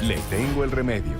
Le tengo el remedio.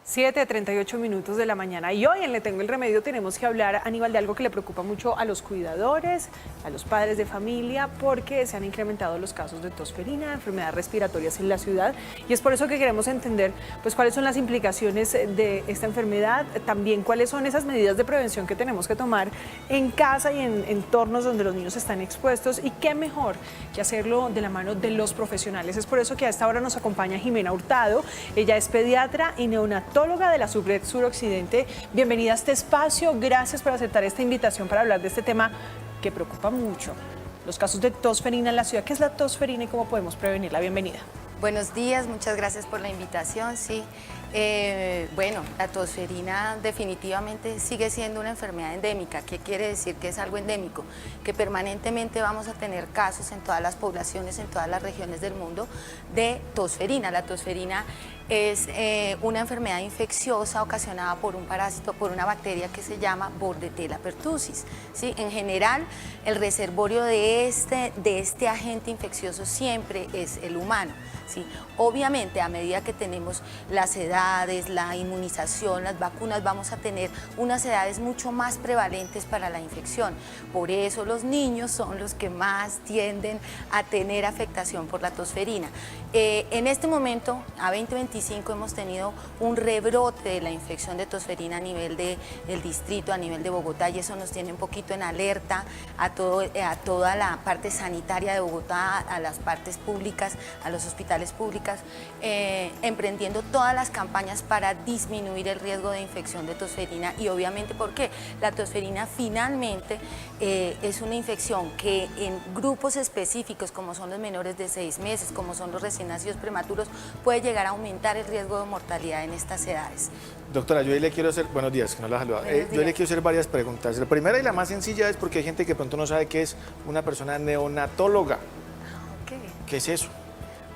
7:38 de la mañana y hoy en Le Tengo el Remedio tenemos que hablar, Aníbal, de algo que le preocupa mucho a los cuidadores, a los padres de familia, porque se han incrementado los casos de tosferina, enfermedades respiratorias en la ciudad, y es por eso que queremos entender pues cuáles son las implicaciones de esta enfermedad, también cuáles son esas medidas de prevención que tenemos que tomar en casa y en entornos donde los niños están expuestos, y qué mejor que hacerlo de la mano de los profesionales. Es por eso que a esta hora nos acompaña Jimena Hurtado. Ella es pediatra y neonatóloga de la Subred Suroccidente. Bienvenida a este espacio, gracias por aceptar esta invitación para hablar de este tema que preocupa mucho, los casos de tosferina en la ciudad. ¿Qué es la tosferina y cómo podemos prevenirla? Bienvenida. Buenos días, muchas gracias por la invitación. Sí, bueno, la tosferina definitivamente sigue siendo una enfermedad endémica. ¿Qué quiere decir que es algo endémico? Que permanentemente vamos a tener casos en todas las poblaciones, en todas las regiones del mundo de tosferina. La tosferina es una enfermedad infecciosa ocasionada por un parásito, por una bacteria que se llama Bordetella pertussis. ¿Sí? En general, el reservorio de este agente infeccioso siempre es el humano. ¿Sí? Obviamente, a medida que tenemos las edades, la inmunización, las vacunas, vamos a tener unas edades mucho más prevalentes para la infección. Por eso los niños son los que más tienden a tener afectación por la tosferina. En este momento, a 2025, hemos tenido un rebrote de la infección de tosferina a nivel del distrito, a nivel de Bogotá, y eso nos tiene un poquito en alerta a toda la parte sanitaria de Bogotá, a las partes públicas, a los hospitales públicos, emprendiendo todas las campañas para disminuir el riesgo de infección de tosferina. Y obviamente, ¿por qué? La tosferina finalmente es una infección que en grupos específicos, como son los menores de 6 meses, como son los recién nacidos prematuros, puede llegar a aumentar el riesgo de mortalidad en estas edades. Doctora, yo le quiero hacer, buenos días, que no la saluda. Yo le quiero hacer varias preguntas. La primera y la más sencilla es porque hay gente que pronto no sabe qué es una persona neonatóloga. Okay. ¿Qué es eso?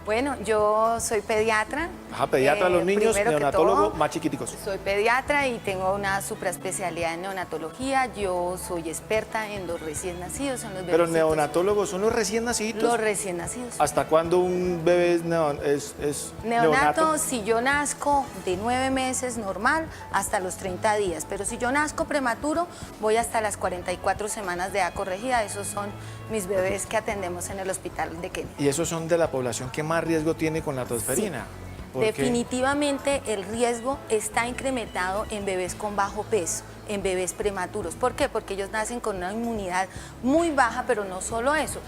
Bueno, yo soy pediatra. Ajá, pediatra, los niños, neonatólogo, más chiquiticos. Soy pediatra y tengo una supraespecialidad en neonatología. Yo soy experta en los recién nacidos, en los bebés. Pero neonatólogos son los recién nacidos. Los recién nacidos. ¿Hasta cuándo un bebé es neonato? Si yo nazco de 9 meses normal hasta los 30 días, pero si yo nazco prematuro voy hasta las 44 semanas de edad corregida. Esos son mis bebés que atendemos en el hospital de Kennedy. ¿Y esos son de la población que más riesgo tiene con la tosferina? Sí. Definitivamente el riesgo está incrementado en bebés con bajo peso, en bebés prematuros. ¿Por qué? Porque ellos nacen con una inmunidad muy baja, pero no solo eso.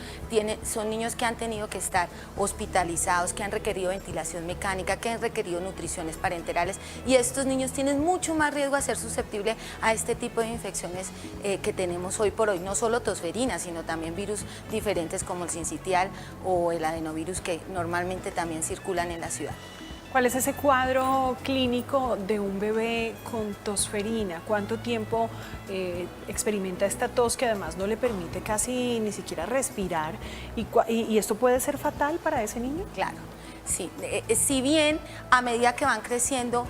Son niños que han tenido que estar hospitalizados, que han requerido ventilación mecánica, que han requerido nutriciones parenterales, y estos niños tienen mucho más riesgo a ser susceptibles a este tipo de infecciones que tenemos hoy por hoy. No solo tosferina, sino también virus diferentes como el sincitial o el adenovirus, que normalmente también circulan en la ciudad. ¿Cuál es ese cuadro clínico de un bebé con tosferina? ¿Cuánto tiempo experimenta esta tos que además no le permite casi ni siquiera respirar? ¿Y esto puede ser fatal para ese niño? Claro. Sí, si bien a medida que van creciendo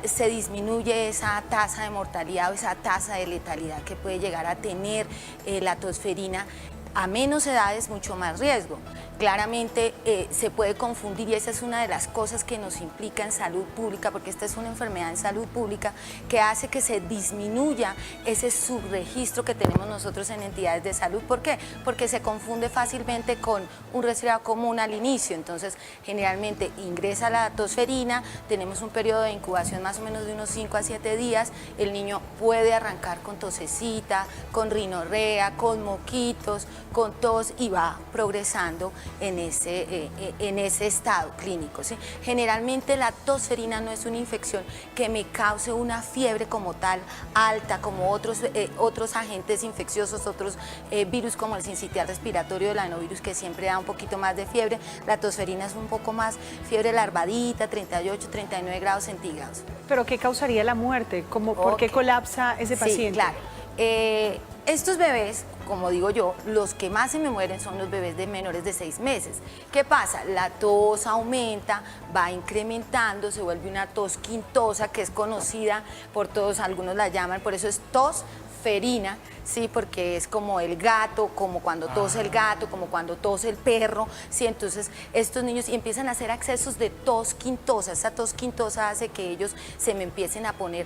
se disminuye esa tasa de mortalidad o esa tasa de letalidad que puede llegar a tener la tosferina, a menos edades mucho más riesgo. Claramente se puede confundir, y esa es una de las cosas que nos implica en salud pública, porque esta es una enfermedad en salud pública que hace que se disminuya ese subregistro que tenemos nosotros en entidades de salud. ¿Por qué? Porque se confunde fácilmente con un resfriado común al inicio. Entonces, generalmente ingresa la tosferina, tenemos un periodo de incubación más o menos de unos 5 a 7 días, el niño puede arrancar con tosecita, con rinorrea, con moquitos, con tos, y va progresando en ese estado clínico, ¿sí? Generalmente la tosferina no es una infección que me cause una fiebre como tal alta, como otros agentes infecciosos, otros virus como el sincitial respiratorio, el adenovirus, que siempre da un poquito más de fiebre. La tosferina es un poco más fiebre larvadita, 38, 39 grados centígrados. ¿Pero qué causaría la muerte? ¿Por qué colapsa ese paciente? Sí, claro. Estos bebés, como digo yo, los que más se me mueren son los bebés de menores de 6 meses. ¿Qué pasa? La tos aumenta, va incrementando, se vuelve una tos quintosa, que es conocida por todos, algunos la llaman, por eso es tosferina, sí, porque es como el gato, como cuando tose el gato, como cuando tose el perro, sí, entonces estos niños y empiezan a hacer accesos de tos quintosa. Esa tos quintosa hace que ellos se me empiecen a poner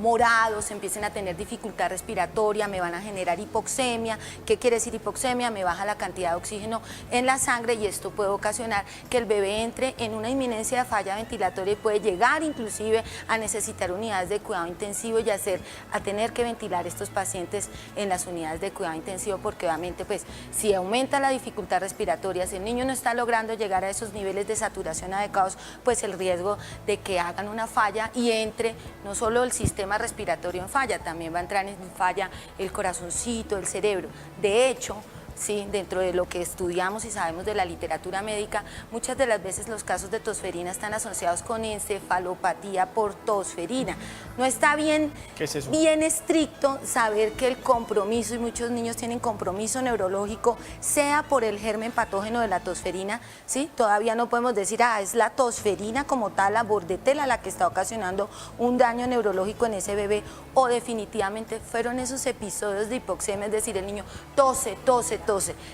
morados, empiecen a tener dificultad respiratoria, me van a generar hipoxemia. ¿Qué quiere decir hipoxemia? Me baja la cantidad de oxígeno en la sangre y esto puede ocasionar que el bebé entre en una inminencia de falla ventilatoria y puede llegar inclusive a necesitar unidades de cuidado intensivo y a tener que ventilar estos pacientes en las unidades de cuidado intensivo, porque obviamente pues si aumenta la dificultad respiratoria, si el niño no está logrando llegar a esos niveles de saturación adecuados, pues el riesgo de que hagan una falla y entre no solo el sistema respiratorio en falla, también va a entrar en falla el corazoncito, el cerebro. De hecho, sí, dentro de lo que estudiamos y sabemos de la literatura médica, muchas de las veces los casos de tosferina están asociados con encefalopatía por tosferina. No está bien, ¿qué es eso? Bien estricto saber que el compromiso, y muchos niños tienen compromiso neurológico, sea por el germen patógeno de la tosferina, ¿sí? Todavía no podemos decir, es la tosferina como tal, la bordetela, la que está ocasionando un daño neurológico en ese bebé, o definitivamente fueron esos episodios de hipoxemia, es decir, el niño tose,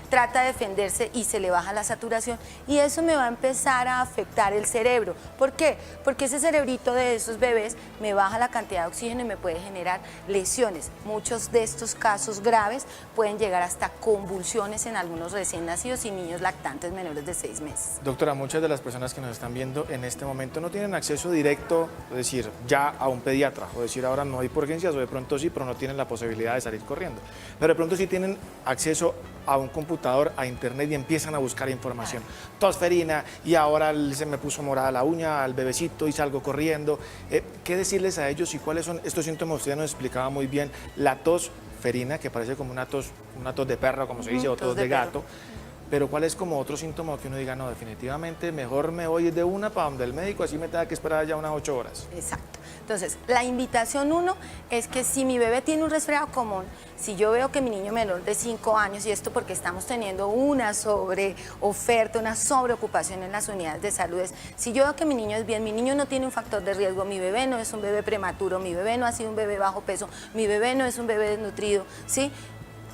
trata de defenderse y se le baja la saturación y eso me va a empezar a afectar el cerebro. ¿Por qué? Porque ese cerebrito de esos bebés me baja la cantidad de oxígeno y me puede generar lesiones. Muchos de estos casos graves pueden llegar hasta convulsiones en algunos recién nacidos y niños lactantes menores de 6 meses. Doctora, muchas de las personas que nos están viendo en este momento no tienen acceso directo, es decir, ya a un pediatra, o decir ahora no hay por urgencias, o de pronto sí, pero no tienen la posibilidad de salir corriendo. Pero de pronto sí tienen acceso a un computador, a internet y empiezan a buscar información. Tosferina, y ahora se me puso morada la uña al bebecito y salgo corriendo. ¿Qué decirles a ellos y cuáles son estos síntomas? Usted nos explicaba muy bien la tosferina, que parece como una tos de perro, como se dice, o tos de gato. Pero ¿cuál es como otro síntoma que uno diga, no, definitivamente mejor me voy de una para donde el médico, así me tenga que esperar ya unas 8 horas? Exacto. Entonces, la invitación uno es que si mi bebé tiene un resfriado común, si yo veo que mi niño menor de 5 años, y esto porque estamos teniendo una sobreoferta, una sobreocupación en las unidades de salud, si yo veo que mi niño es bien, mi niño no tiene un factor de riesgo, mi bebé no es un bebé prematuro, mi bebé no ha sido un bebé bajo peso, mi bebé no es un bebé desnutrido, ¿sí?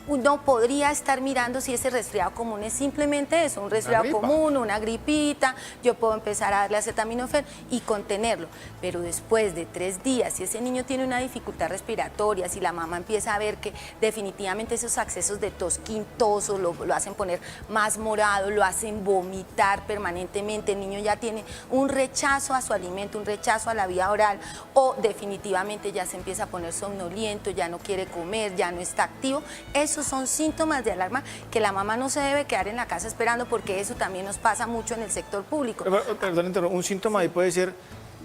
Uno podría estar mirando si ese resfriado común es simplemente eso, un resfriado común, una gripita, yo puedo empezar a darle acetaminofén y contenerlo, pero después de 3 días, si ese niño tiene una dificultad respiratoria, si la mamá empieza a ver que definitivamente esos accesos de tos quintosos lo hacen poner más morado, lo hacen vomitar permanentemente, el niño ya tiene un rechazo a su alimento, un rechazo a la vía oral, o definitivamente ya se empieza a poner somnoliento, ya no quiere comer, ya no está activo, eso son síntomas de alarma que la mamá no se debe quedar en la casa esperando, porque eso también nos pasa mucho en el sector público. Perdón, un síntoma ahí puede ser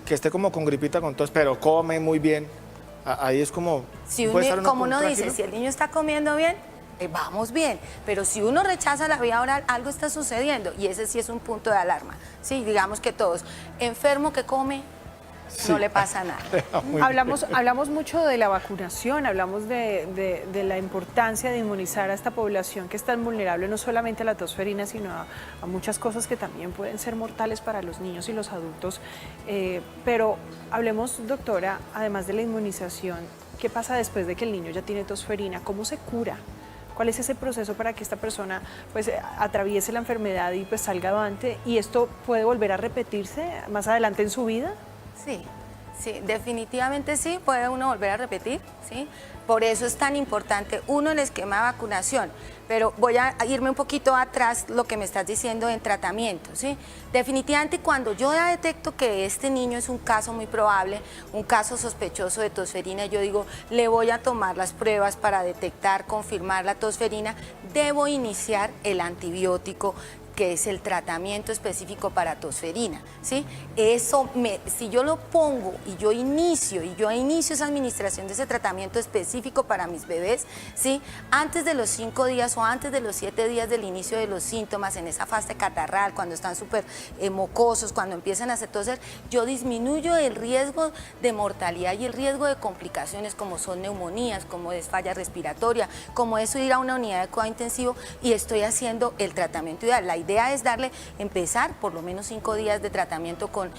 que esté como con gripita, con tos, pero come muy bien. Ahí es como... Si como uno dice, si el niño está comiendo bien, vamos bien, pero si uno rechaza la vía oral, algo está sucediendo y ese sí es un punto de alarma. Sí, digamos que todos, enfermo que come, sí, no le pasa nada. Hablamos mucho de la vacunación, hablamos de la importancia de inmunizar a esta población que es tan vulnerable no solamente a la tosferina, sino a muchas cosas que también pueden ser mortales para los niños y los adultos. Pero hablemos, doctora, además de la inmunización, ¿qué pasa después de que el niño ya tiene tosferina? ¿Cómo se cura? ¿Cuál es ese proceso para que esta persona pues atraviese la enfermedad y pues salga avante? ¿Y esto puede volver a repetirse más adelante en su vida? Sí, sí, definitivamente sí, puede uno volver a repetir, ¿sí? Por eso es tan importante, uno, el esquema de vacunación, pero voy a irme un poquito atrás lo que me estás diciendo en tratamiento, ¿sí? Definitivamente cuando yo ya detecto que este niño es un caso muy probable, un caso sospechoso de tosferina, yo digo, le voy a tomar las pruebas para detectar, confirmar la tosferina, debo iniciar el antibiótico, que es el tratamiento específico para tosferina, ¿sí? Si yo lo pongo y yo inicio esa administración de ese tratamiento específico para mis bebés, ¿sí? Antes de los 5 días o antes de los 7 días del inicio de los síntomas, en esa fase catarral, cuando están súper mocosos, cuando empiezan a toser, yo disminuyo el riesgo de mortalidad y el riesgo de complicaciones como son neumonías, como es falla respiratoria, como eso ir a una unidad de cuidado intensivo, y estoy haciendo el tratamiento ideal. La idea es empezar por lo menos 5 días de tratamiento con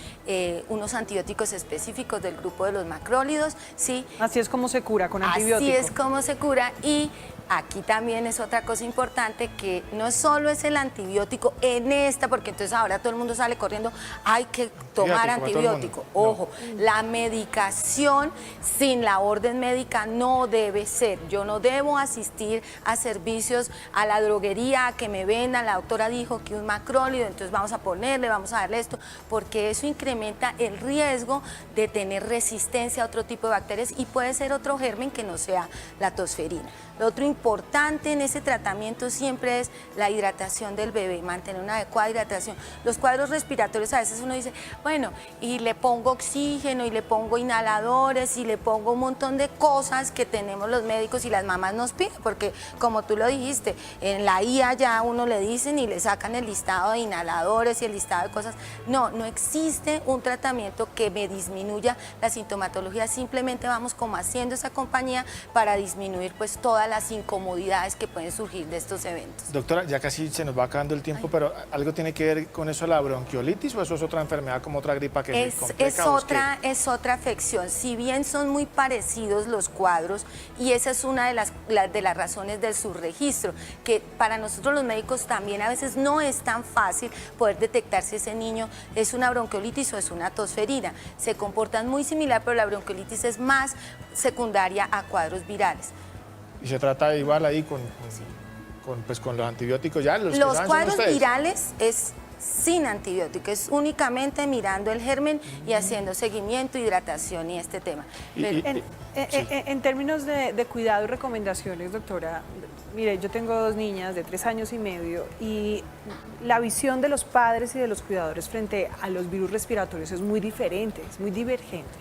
unos antibióticos específicos del grupo de los macrólidos, ¿sí? Así es como se cura, con antibióticos. Así es como se cura. Y aquí también es otra cosa importante, que no solo es el antibiótico en esta, porque entonces ahora todo el mundo sale corriendo, hay que tomar antibiótico. Ojo, la medicación sin la orden médica no debe ser. Yo no debo asistir a servicios, a la droguería, a que me vendan, la doctora dijo que un macrólido, entonces vamos a darle esto, porque eso incrementa el riesgo de tener resistencia a otro tipo de bacterias y puede ser otro germen que no sea la tosferina. Lo otro importante en ese tratamiento siempre es la hidratación del bebé, mantener una adecuada hidratación. Los cuadros respiratorios, a veces uno dice, bueno, y le pongo oxígeno, y le pongo inhaladores, y le pongo un montón de cosas que tenemos los médicos y las mamás nos piden, porque como tú lo dijiste, en la IA ya uno le dicen y le sacan el listado de inhaladores y el listado de cosas. No, no existe un tratamiento que me disminuya la sintomatología, simplemente vamos como haciendo esa compañía para disminuir pues todas las incomodidades que pueden surgir de estos eventos. Doctora, ya casi se nos va acabando el tiempo, pero ¿algo tiene que ver con eso la bronquiolitis o eso es otra enfermedad como otra gripa que se complica? Es otra afección, si bien son muy parecidos los cuadros, y esa es una de las razones del subregistro, que para nosotros los médicos también a veces no es tan fácil poder detectar si ese niño es una bronquiolitis o es una tosferina. Se comportan muy similar, pero la bronquiolitis es más secundaria a cuadros virales. Y se trata igual ahí con los antibióticos ya. Los cuadros virales es sin antibiótico, es únicamente mirando el germen y haciendo seguimiento, hidratación y este tema. En términos de cuidado y recomendaciones, doctora, mire, yo tengo 2 niñas de 3 años y medio y la visión de los padres y de los cuidadores frente a los virus respiratorios es muy diferente, es muy divergente.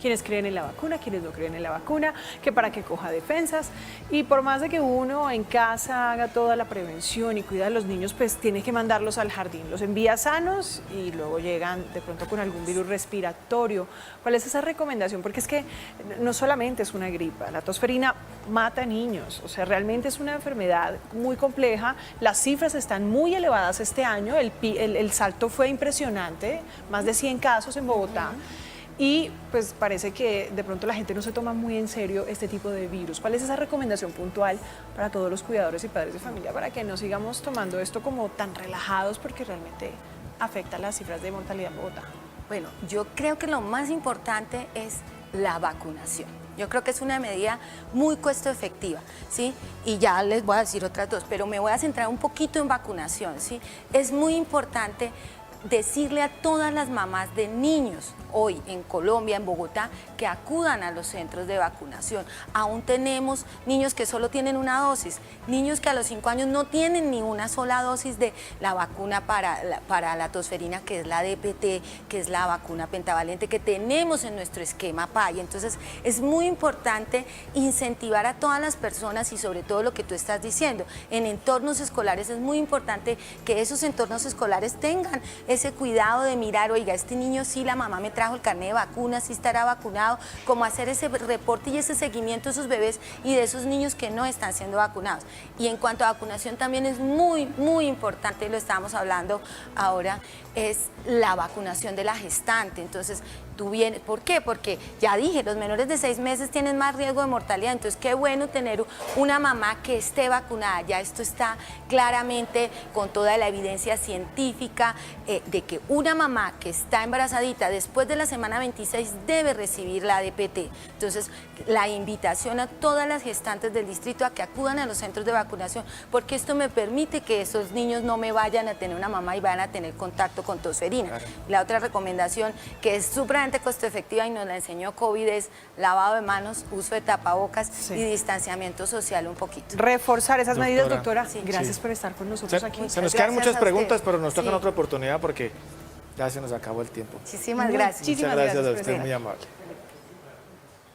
Quienes creen en la vacuna, quienes no creen en la vacuna, que para que coja defensas. Y por más de que uno en casa haga toda la prevención y cuida a los niños, pues tiene que mandarlos al jardín. Los envía sanos y luego llegan de pronto con algún virus respiratorio. ¿Cuál es esa recomendación? Porque es que no solamente es una gripa, la tosferina mata niños. O sea, realmente es una enfermedad muy compleja. Las cifras están muy elevadas este año. El salto fue impresionante, más de 100 casos en Bogotá. Y pues parece que de pronto la gente no se toma muy en serio este tipo de virus. ¿Cuál es esa recomendación puntual para todos los cuidadores y padres de familia para que no sigamos tomando esto como tan relajados, porque realmente afecta las cifras de mortalidad en Bogotá? Bueno, yo creo que lo más importante es la vacunación. Yo creo que es una medida muy costo efectiva, ¿sí? Y ya les voy a decir otras 2, pero me voy a centrar un poquito en vacunación, ¿sí? Es muy importante decirle a todas las mamás de niños hoy en Colombia, en Bogotá, que acudan a los centros de vacunación. Aún tenemos niños que solo tienen una dosis, niños que a los 5 años no tienen ni una sola dosis de la vacuna para la tosferina, que es la DPT, que es la vacuna pentavalente que tenemos en nuestro esquema PAI. Entonces es muy importante incentivar a todas las personas y sobre todo lo que tú estás diciendo, en entornos escolares es muy importante que esos entornos escolares tengan ese cuidado de mirar, oiga, este niño sí, la mamá me trajo el carnet de vacunas, sí estará vacunado, como hacer ese reporte y ese seguimiento de esos bebés y de esos niños que no están siendo vacunados. Y en cuanto a vacunación también es muy, muy importante, lo estábamos hablando ahora, es la vacunación de la gestante. Entonces, tú vienes, ¿por qué? Porque ya dije, los menores de 6 meses tienen más riesgo de mortalidad, entonces qué bueno tener una mamá que esté vacunada. Ya esto está claramente con toda la evidencia científica de que una mamá que está embarazadita después de la semana 26 debe recibir la DPT. Entonces, la invitación a todas las gestantes del distrito a que acudan a los centros de vacunación, porque esto me permite que esos niños no me vayan a tener una mamá y vayan a tener contacto con tosferina. Claro. La otra recomendación que es supremamente costo efectiva y nos la enseñó COVID es lavado de manos, uso de tapabocas y distanciamiento social un poquito. Reforzar esas medidas, doctora. Sí. Gracias por estar con nosotros aquí. Se nos quedan muchas preguntas, pero nos tocan otra oportunidad porque ya se nos acabó el tiempo. Muchísimas gracias. Muchas gracias a usted, muy amable.